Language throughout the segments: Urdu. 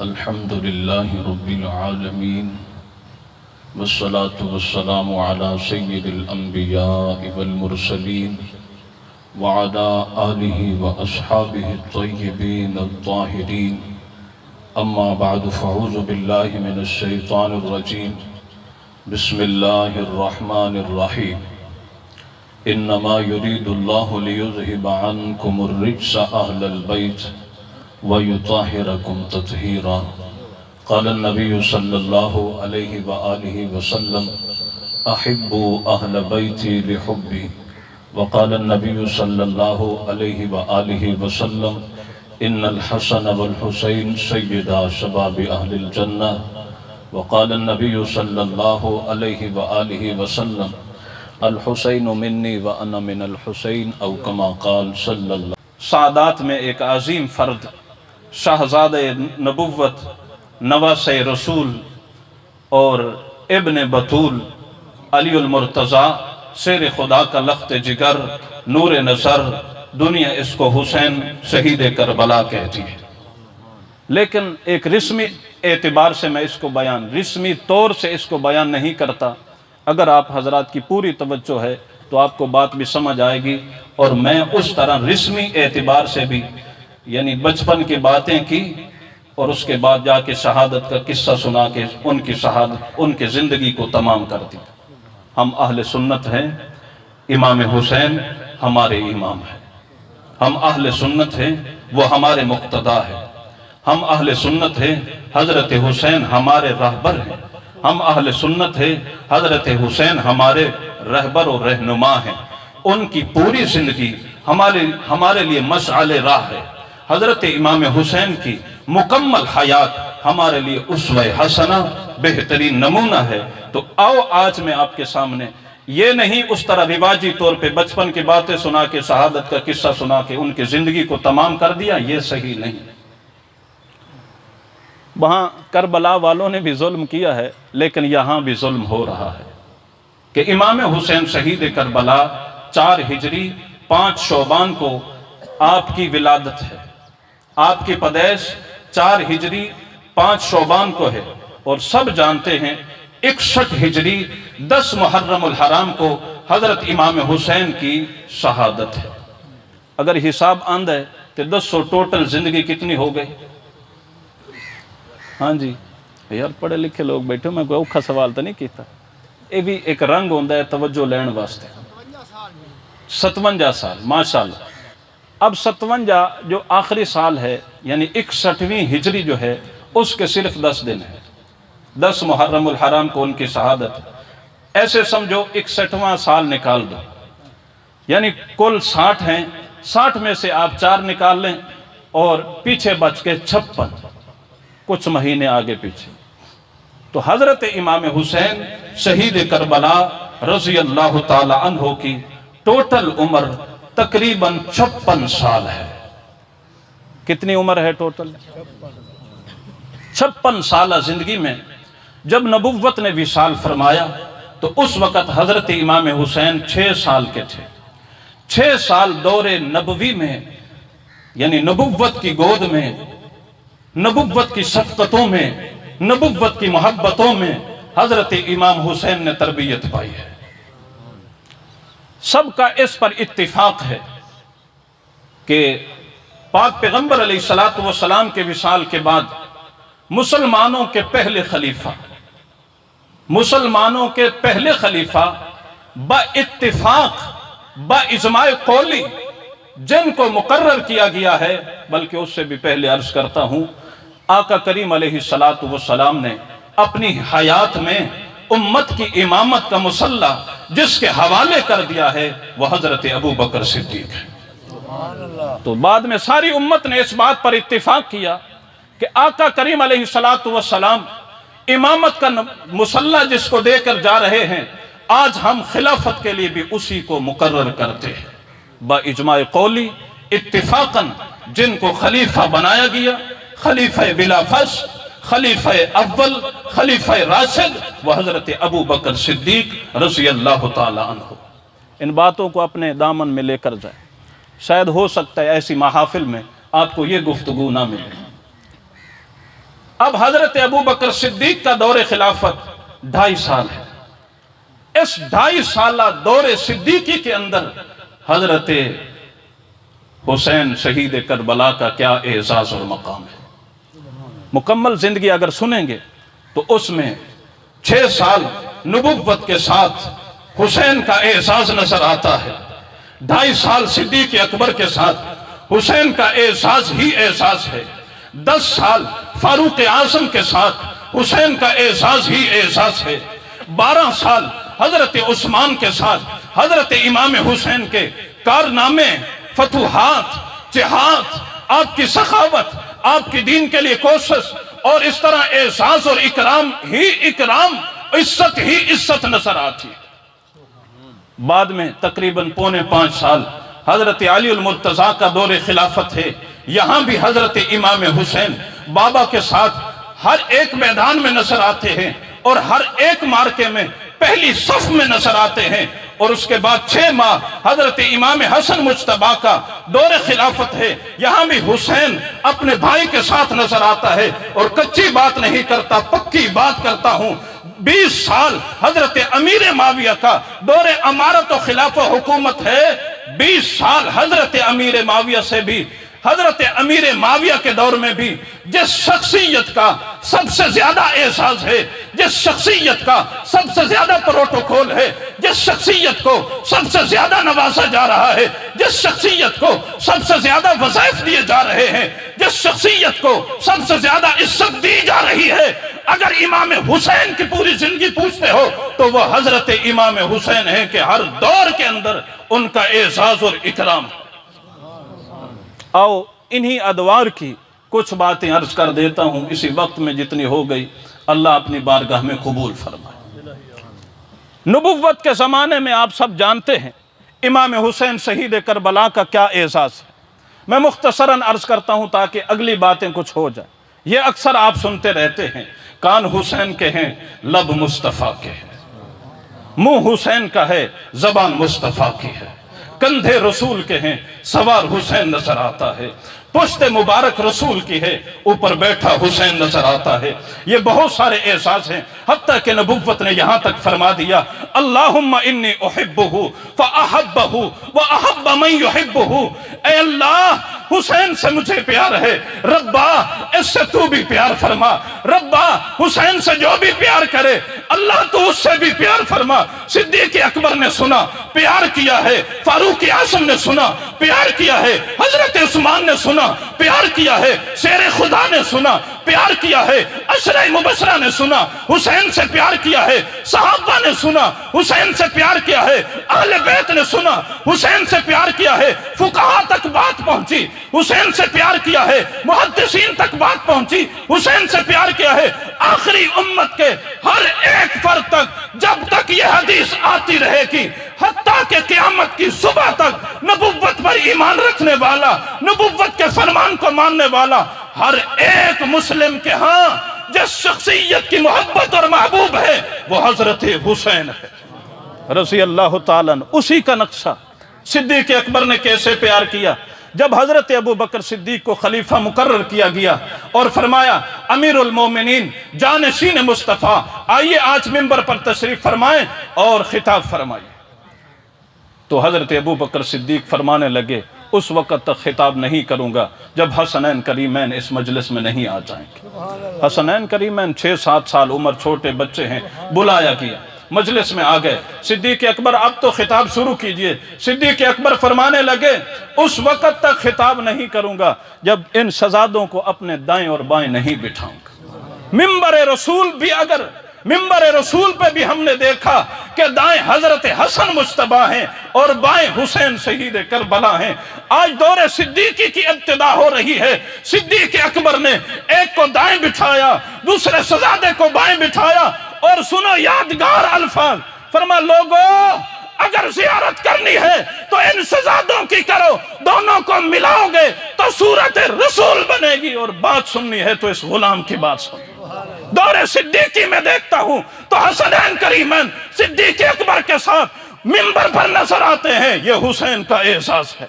الحمد لله رب العالمين والصلاة والسلام على سيد الأنبياء والمرسلين وعلى آله وأصحابه الطيبين الطاهرين أما بعد فأعوذ بالله من الشيطان الرجيم بسم الله الرحمن الرحيم إنما يريد الله ليذهب عنكم الرجس أهل البيت وَيُطَهِّرَكُمْ تَطْهِيرًا قال النبي صلى الله عليه وآله وسلم أحبوا أهل بيتي لحبي وقال النبي صلى الله عليه وآله وسلم إن الحسن والحسين سيدا شباب أهل الجنة وقال النبي صلى الله عليه وآله وسلم الحسين مني وأنا من الحسين أو كما قال صلى الله سعادات میں ایک عظیم فرد شہزادہ نبوت نواس رسول اور ابن بطول علی المرتضیٰ شیر خدا کا لخت جگر نور نظر دنیا اس کو حسین شہید کربلا کہتی ہے، لیکن ایک رسمی اعتبار سے میں اس کو رسمی طور سے اس کو بیان نہیں کرتا۔ اگر آپ حضرات کی پوری توجہ ہے تو آپ کو بات بھی سمجھ آئے گی، اور میں اس طرح رسمی اعتبار سے بھی یعنی بچپن کی باتیں کی اور اس کے بعد جا کے شہادت کا قصہ سنا کے ان کی شہادت ان کی زندگی کو تمام کر دی۔ ہم اہل سنت ہیں، امام حسین ہمارے امام ہیں، ہم اہل سنت ہیں، وہ ہمارے مقتدا ہیں، ہم اہل سنت ہیں، حضرت حسین ہمارے رہبر ہیں، ہم اہل سنت ہیں، حضرت حسین ہمارے رہبر و رہنما ہیں۔ ان کی پوری زندگی ہمارے لیے مشعل راہ ہے۔ حضرت امام حسین کی مکمل حیات ہمارے لیے اسوہ حسنہ بہترین نمونہ ہے۔ تو آؤ آج میں آپ کے سامنے یہ نہیں اس طرح رواجی طور پہ بچپن کی باتیں سنا کے شہادت کا قصہ سنا کے ان کی زندگی کو تمام کر دیا، یہ صحیح نہیں۔ وہاں کربلا والوں نے بھی ظلم کیا ہے، لیکن یہاں بھی ظلم ہو رہا ہے کہ امام حسین شہید کربلا 4 ہجری 5 شعبان کو آپ کی ولادت ہے، آپ کی پیدائش 4 ہجری 5 شعبان کو ہے، اور سب جانتے ہیں 61 ہجری 10 محرم الحرام کو حضرت امام حسین کی شہادت ہے۔ اگر حساب آند ہے تو 200 ٹوٹل زندگی کتنی ہو گئی؟ ہاں جی یار پڑھے لکھے لوگ بیٹھے، میں کوئی اوکھا سوال تو نہیں کیتا، یہ بھی ایک رنگ ہوندہ ہے توجہ لین واسطے۔ 57 سال ماشاءاللہ۔ اب 57 جو آخری سال ہے یعنی 61ویں ہجری جو ہے اس کے صرف 10 دن ہے، 10 محرم الحرام کو ان کی شہادت ہے۔ ایسے سمجھو 61واں سال نکال دو، یعنی کل 60 ہیں، 60 میں سے آپ 4 نکال لیں اور پیچھے بچ کے 56، کچھ مہینے آگے پیچھے۔ تو حضرت امام حسین شہید کربلا رضی اللہ تعالی عنہ کی ٹوٹل عمر تقریباً 56 سال ہے۔ کتنی عمر ہے ٹوٹل؟ 56 سالہ زندگی میں جب نبوت نے وصال فرمایا تو اس وقت حضرت امام حسین 6 سال کے تھے۔ 6 سال دور نبوی میں یعنی نبوت کی گود میں، نبوت کی شفقتوں میں، نبوت کی محبتوں میں حضرت امام حسین نے تربیت پائی ہے۔ سب کا اس پر اتفاق ہے کہ پاک پیغمبر علیہ السلام کے وصال کے بعد مسلمانوں کے پہلے خلیفہ با اتفاق با اجماع قولی جن کو مقرر کیا گیا ہے، بلکہ اس سے بھی پہلے عرض کرتا ہوں، آقا کریم علیہ السلام نے اپنی حیات میں امت کی امامت کا مسلح جس کے حوالے کر دیا ہے وہ حضرت ابو بکر صدیق ہے۔ تو بعد میں ساری امت نے اس بات پر اتفاق کیا کہ آقا کریم علیہ السلام امامت کا مسلح جس کو دے کر جا رہے ہیں، آج ہم خلافت کے لیے بھی اسی کو مقرر کرتے ہیں۔ با اجماع قولی اتفاقاً جن کو خلیفہ بنایا گیا، خلیفہ بلا فصل، خلیفہ اول، خلیفہ راشد وہ حضرت ابو بکر صدیق رضی اللہ تعالی عنہ۔ ان باتوں کو اپنے دامن میں لے کر جائے، شاید ہو سکتا ہے ایسی محافل میں آپ کو یہ گفتگو نہ ملے۔ اب حضرت ابو بکر صدیق کا دور خلافت 2.5 سال ہے۔ اس 2.5 سالہ دور صدیقی کے اندر حضرت حسین شہید کربلا کا کیا اعزاز اور مقام ہے۔ مکمل زندگی اگر سنیں گے تو اس میں 6 سال نبوت کے ساتھ حسین کا اعزاز نظر آتا ہے، 2.5 سال صدیق اکبر کے ساتھ حسین کا اعزاز ہی اعزاز ہے، 10 سال فاروق اعظم کے ساتھ حسین کا اعزاز ہی اعزاز ہے، 12 سال حضرت عثمان کے ساتھ حضرت امام حسین کے کارنامے، فتوحات، جہاد، آپ کی سخاوت، آپ کی دین کے لیے کوشش، اور اس طرح اعزاز اور اکرام ہی اکرام، عزت ہی عزت نظر آتی ہے۔ بعد میں تقریباً 4.25 سال حضرت علی المرتضیٰ کا دور خلافت ہے، یہاں بھی حضرت امام حسین بابا کے ساتھ ہر ایک میدان میں نظر آتے ہیں اور ہر ایک مارکے میں پہلی صف میں نظر آتے ہیں، اور اس کے بعد 6 ماہ حضرت امام حسن مجتبیٰ کا دور خلافت ہے، یہاں بھی حسین اپنے بھائی کے ساتھ نظر آتا ہے، اور کچی بات نہیں کرتا، پکی بات کرتا ہوں۔ 20 سال حضرت امیر معاویہ کا دور امارت و خلاف و حکومت ہے، 20 سال حضرت امیر معاویہ سے بھی، حضرت امیر معاویہ کے دور میں بھی جس شخصیت کا سب سے زیادہ اعزاز ہے، جس شخصیت کا سب سے زیادہ پروٹوکول ہے، جس شخصیت کو سب سے زیادہ نوازا جا رہا ہے، جس شخصیت کو سب سے زیادہ وظائف دیے جا رہے ہیں، جس شخصیت کو سب سے زیادہ عزت دی جا رہی ہے، اگر امام حسین کی پوری زندگی پوچھتے ہو تو وہ حضرت امام حسین ہیں کہ ہر دور کے اندر ان کا اعزاز اور اکرام۔ آؤ انہی ادوار کی کچھ باتیں عرض کر دیتا ہوں، اسی وقت میں جتنی ہو گئی اللہ اپنی بارگاہ میں قبول فرمائے۔ نبوت کے زمانے میں آپ سب جانتے ہیں امام حسین شہید کربلا کا کیا اعزاز ہے۔ میں مختصراً عرض کرتا ہوں تاکہ اگلی باتیں کچھ ہو جائیں۔ یہ اکثر آپ سنتے رہتے ہیں، کان حسین کے ہیں لب مصطفیٰ کے ہیں، منہ حسین کا ہے زبان مصطفیٰ کی ہے، کندھے رسول کے ہیں سوار حسین نظر آتا ہے، پشت مبارک رسول کی ہے اوپر بیٹھا حسین نظر آتا ہے۔ یہ بہت سارے اعزاز ہیں، حتیٰ کہ نبوت نے یہاں تک فرما دیا اللہم انی احبہ فاحبہ واحب من یحبہ، اے اللہ حسین سے مجھے پیار ہے، ربا اس سے تو بھی پیار فرما، ربا حسین سے جو بھی پیار کرے اللہ تو اس سے بھی پیار فرما۔ صدیق اکبر نے سنا پیار کیا ہے، فاروق اعظم نے سنا پیار کیا ہے، حضرت عثمان نے سنا پیار کیا ہے، شیر خدا نے سنا پیار کیا ہے، عشرہ مبشرہ نے سنا حسین سے پیار کیا ہے، صحابہ نے سنا حسین سے پیار کیا ہے، اہل بیت نے سنا حسین سے پیار کیا ہے، فقہاء تک بات پہنچی حسین سے پیار کیا ہے، محدثین تک بات پہنچی حسین سے پیار کیا ہے، آخری امت کے ہر ایک فرد تک جب تک یہ حدیث آتی رہے گی حتیٰ کہ قیامت کی صبح تک نبوت پر ایمان رکھنے والا، نبوت کے فرمان کو ماننے والا ہر ایک مسلم کے ہاں جس شخصیت کی محبت اور محبوب ہے وہ حضرت حسین ہے رضی اللہ تعالیٰ عنہ۔ اسی کا نقشہ صدیق اکبر نے کیسے پیار کیا؟ جب حضرت ابو بکر صدیق کو خلیفہ مقرر کیا گیا اور فرمایا امیر المومنین جانشین مصطفیٰ آئیے آج منبر پر تشریف فرمائیں اور خطاب فرمائیے، تو حضرت ابو بکر صدیق فرمانے لگے اس وقت تک خطاب نہیں کروں گا جب حسنین کریمین اس مجلس میں نہیں آ جائیں گے۔ حسنین کریمین 6-7 سال عمر، چھوٹے بچے ہیں، بلایا گیا، مجلس میں آ گئے۔ صدیق اکبر اب تو خطاب شروع کیجئے۔ صدیق اکبر فرمانے لگے اس وقت تک خطاب نہیں کروں گا جب ان شہزادوں کو اپنے دائیں اور بائیں نہیں بٹھاؤں گا۔ ممبر رسول پہ بھی ہم نے دیکھا کہ دائیں حضرت حسن مجتبیٰ ہیں اور بائیں حسین شہید کربلا ہیں۔ آج دور صدیقی کی ابتدا ہو رہی ہے۔ صدیق اکبر نے ایک کو دائیں بٹھایا، دوسرے شہزادے کو بائیں بٹھایا، اور سنو یادگار الفاظ، فرما لوگو اگر زیارت کرنی ہے تو ان شہزادوں کی کرو، دونوں کو ملاؤ گے تو صورت رسول بنے گی، اور بات سننی ہے تو اس غلام کی بات سنو۔ دور صدیقی میں دیکھتا ہوں تو حسنین کریمین صدیق اکبر کے ساتھ منبر پر نظر آتے ہیں، یہ حسین کا اعزاز ہے۔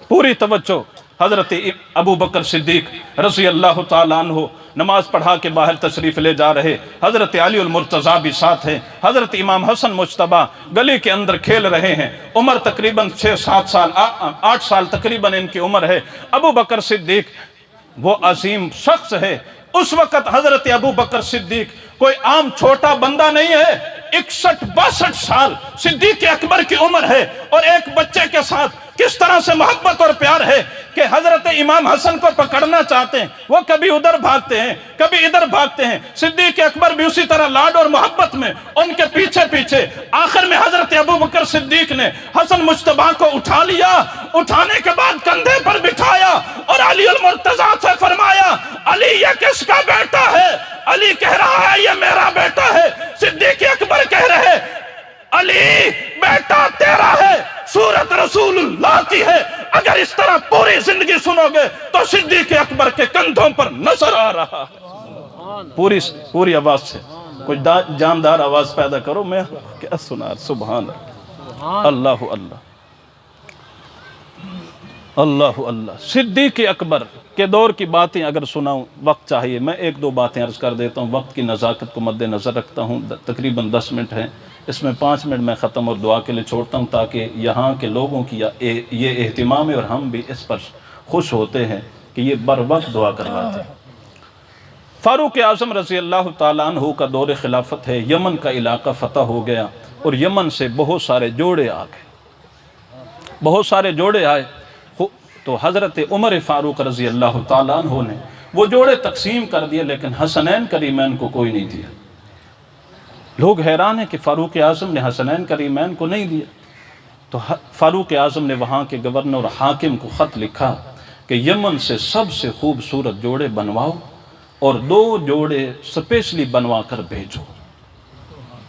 پوری توجہ، حضرت ابو بکر صدیق رضی اللہ تعالیٰ عنہ نماز پڑھا کے باہر تشریف لے جا رہے، حضرت علی المرتضیٰ بھی ساتھ ہیں، حضرت امام حسن مجتبیٰ گلی کے اندر کھیل رہے ہیں، عمر تقریباً 6-7 سال 8 سال تقریباً ان کی عمر ہے۔ ابو بکر صدیق وہ عظیم شخص ہے، اس وقت حضرت ابو بکر صدیق کوئی عام چھوٹا بندہ نہیں ہے، 61-62 سال صدیق اکبر کی عمر ہے، اور ایک بچے کے ساتھ کس طرح سے محبت اور پیار ہے کہ حضرت امام حسن کو پکڑنا چاہتے ہیں، وہ کبھی ادھر بھاگتے ہیں کبھی ادھر بھاگتے ہیں، صدیق اکبر بھی اسی طرح لاڈ اور محبت میں ان کے پیچھے پیچھے۔ آخر میں حضرت ابو بکر صدیق نے حسن مجتبیٰ کو اٹھا لیا، اٹھانے کے بعد کندھے پر بٹھایا اور علی المرتضیٰ سے فرمایا، علی یہ کس کا بیٹا ہے؟ علی کہہ رہا ہے یہ میرا بیٹا ہے۔ صدیق اکبر کہہ رہے علی بیٹا تیرا ہے، سورت رسول اللہ کی ہے، اگر اس طرح پوری زندگی سنو گے تو صدیق اکبر کے کندھوں پر نظر آ رہا ہے۔ پوری آواز سے کوئی جاندار آواز پیدا کرو، میں کیا سنا؟ سبحان اللہ، اللہ اللہ اللہ۔ صدیق اکبر کے دور کی باتیں اگر سناؤں، وقت چاہیے، میں 1-2 باتیں عرض کر دیتا ہوں، وقت کی نزاکت کو مد نظر رکھتا ہوں، تقریباً 10 منٹ ہیں، اس میں 5 منٹ میں ختم اور دعا کے لیے چھوڑتا ہوں، تاکہ یہاں کے لوگوں کی یہ اہتمام ہے اور ہم بھی اس پر خوش ہوتے ہیں کہ یہ بر وقت دعا کرواتے ہیں۔ فاروق اعظم رضی اللہ تعالیٰ عنہ کا دور خلافت ہے، یمن کا علاقہ فتح ہو گیا اور یمن سے بہت سارے جوڑے آ گئے، بہت سارے جوڑے آئے تو حضرت عمر فاروق رضی اللہ تعالیٰ عنہ نے وہ جوڑے تقسیم کر دیے، لیکن حسنین کریمین کو کوئی نہیں دیا۔ لوگ حیران ہیں کہ فاروق اعظم نے حسنین کریمین کو نہیں دیا، تو فاروق اعظم نے وہاں کے گورنر اور حاکم کو خط لکھا کہ یمن سے سب سے خوبصورت جوڑے بنواؤ اور 2 جوڑے سپیشلی بنوا کر بھیجو۔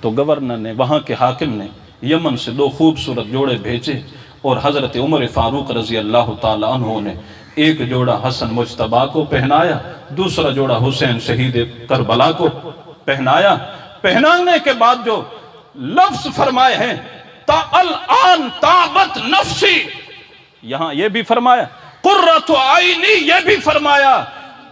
تو گورنر نے، وہاں کے حاکم نے یمن سے 2 خوبصورت جوڑے بھیجے، اور حضرت عمر فاروق رضی اللہ تعالیٰ عنہ نے ایک جوڑا حسن مجتبیٰ کو پہنایا، دوسرا جوڑا حسین شہید کربلا کو پہنایا۔ پہنانے کے بعد جو لفظ فرمائے ہیں، تا الان تابت نفسی، یہاں یہ بھی فرمایا، قرۃ عینی، یہ بھی فرمایا۔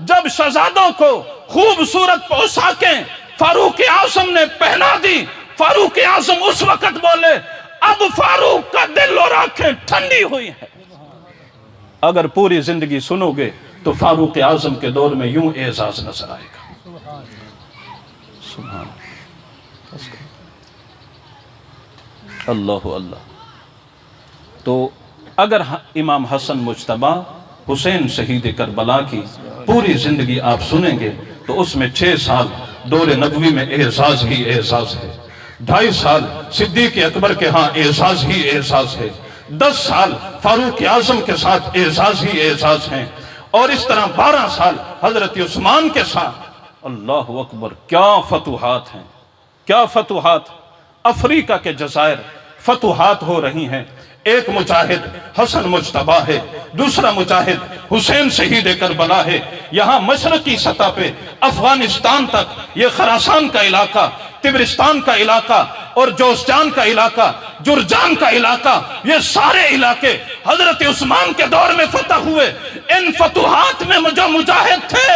جب شہزادوں کو خوبصورت پوشاکیں فاروق اعظم نے پہنا دی، فاروق اعظم اس وقت بولے اب فاروق کا دل اور آنکھیں ٹھنڈی ہوئی ہیں۔ اگر پوری زندگی سنو گے تو فاروق اعظم کے دور میں یوں اعزاز نظر آئے گا۔ سبحان اللہ اللہ۔ تو اگر امام حسن مجتبیٰ حسین شہید کربلا کی پوری زندگی آپ سنیں گے تو اس میں 6 سال دور نبوی میں اعزاز ہی اعزاز ہے، 2.5 سال صدیق اکبر کے ہاں اعزاز ہی اعزاز ہے، 10 سال فاروق اعظم کے ساتھ اعزاز ہی اعزاز ہیں، اور اس طرح 12 سال حضرت عثمان کے ساتھ۔ اللہ اکبر، کیا فتوحات ہیں، کیا فتوحات! افریقہ کے جزائر فتوحات ہو رہی ہیں۔ ایک مجاہد حسن مجتبیٰ ہے، دوسرا مجاہد حسین شہید کربلا ہے۔ یہاں مشرقی سطح پہ افغانستان تک، یہ خراسان کا علاقہ، تبرستان کا علاقہ اور جوزجان کا علاقہ، جرجان کا علاقہ، یہ سارے علاقے حضرت عثمان کے دور میں فتح ہوئے۔ ان فتوحات میں جو مجاہد تھے،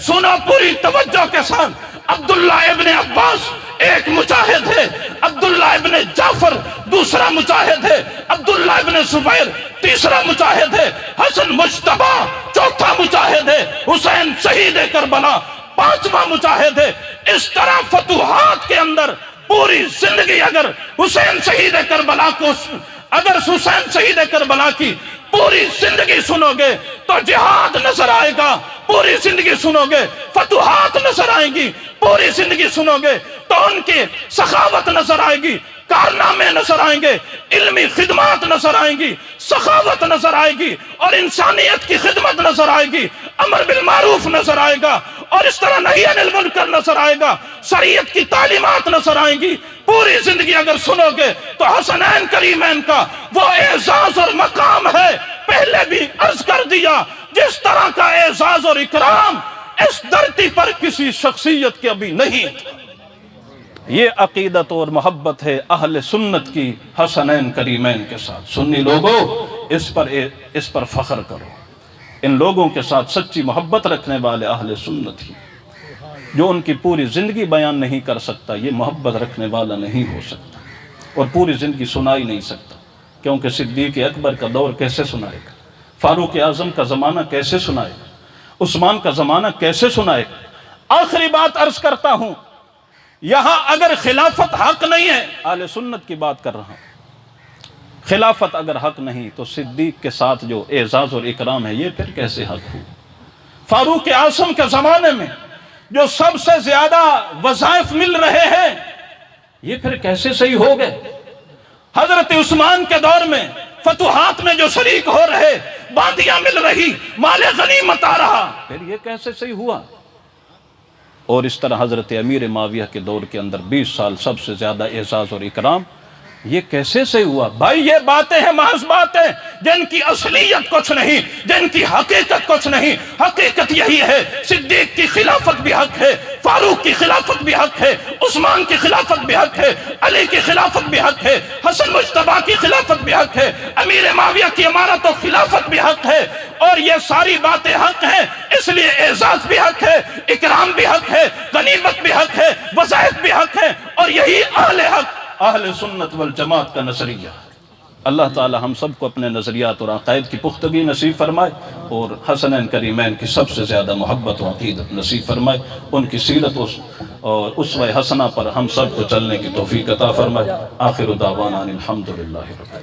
سنا پوری توجہ کے ساتھ، عبداللہ ابن عباس ایک مجاہد ہے، عبداللہ ابن جعفر دوسرا مجاہد ہے، عبداللہ ابن زبیر تیسرا مجاہد ہے، حسن مجتبیٰ چوتھا مجاہد ہے، حسین شہید کربلا 5واں مجاہد ہے۔ اس طرح فتوحات کے اندر پوری زندگی اگر حسین شہید کربلا کو، اگر حسین شہید کربلا کی پوری زندگی سنو گے تو جہاد نظر آئے گا، پوری زندگی سنو گے فتوحات نظر آئیں گی، پوری زندگی سنو گے تو ان کی سخاوت نظر آئے گی، کارنامے نظر آئیں گے، علمی خدمات نظر آئیں گی، سخاوت نظر آئے گی، اور انسانیت کی خدمت نظر آئے گی، امر بالمعروف نظر آئے گا، اور اس طرح نہی عن المنکر نظر آئے گا، شریعت کی تعلیمات نظر آئیں گی۔ پوری زندگی اگر سنو گے تو حسنین کریمین کا وہ اعزاز اور مقام ہے، پہلے بھی عرض کر دیا، جس طرح کا اعزاز اور اکرام اس دھرتی پر کسی شخصیت کے ابھی نہیں تھا۔ یہ عقیدت اور محبت ہے اہل سنت کی حسنین کریمین کے ساتھ۔ سنی لوگوں، اس پر فخر کرو، ان لوگوں کے ساتھ سچی محبت رکھنے والے اہل سنت ہی جو ان کی پوری زندگی بیان نہیں کر سکتا یہ محبت رکھنے والا نہیں ہو سکتا، اور پوری زندگی سنا ہی نہیں سکتا، کیونکہ صدیق اکبر کا دور کیسے سنائے گا، فاروق اعظم کا زمانہ کیسے سنائے گا، عثمان کا زمانہ کیسے سنائے گا۔ آخری بات عرض کرتا ہوں، یہاں اگر خلافت حق نہیں ہے، اہل سنت کی بات کر رہا ہوں، خلافت اگر حق نہیں تو صدیق کے ساتھ جو اعزاز اور اکرام ہے یہ پھر کیسے حق ہو؟ فاروق اعظم کے زمانے میں جو سب سے زیادہ وظائف مل رہے ہیں یہ پھر کیسے صحیح ہو گئے؟ حضرت عثمان کے دور میں فتوحات میں جو شریک ہو رہے، باندیاں مل رہی، مال غنیمت آ رہا، پھر یہ کیسے صحیح ہوا؟ اور اس طرح حضرت امیر معاویہ کے دور کے اندر 20 سال سب سے زیادہ اعزاز اور اکرام، یہ کیسے سے ہوا؟ بھائی یہ باتیں ہیں، محض باتیں جن کی اصلیت کچھ نہیں، جن کی حقیقت کچھ نہیں۔ حقیقت یہی ہے، صدیق کی خلافت بھی حق ہے، فاروق کی خلافت بھی حق ہے، عثمان کی خلافت بھی حق ہے، علی کی خلافت بھی حق ہے، حسن مجتبیٰ کی خلافت بھی حق ہے، امیر معاویہ کی امارت و خلافت بھی حق ہے، اور یہ ساری باتیں حق ہیں، اس لیے اعزاز بھی حق ہے، اکرام بھی حق ہے، غنیمت بھی حق ہے، وظائف بھی حق ہے، اور یہی اہل حق، اہل سنت والجماعت کا نظریہ ہے۔ اللہ تعالی ہم سب کو اپنے نظریات اور عقائد کی پختگی نصیب فرمائے، اور حسنین کریمین کی سب سے زیادہ محبت و عقیدت نصیب فرمائے، ان کی سیرت اور اسوہ حسنہ پر ہم سب کو چلنے کی توفیق عطا فرمائے۔ آخر دعوانا الحمدللہ رب العالمین۔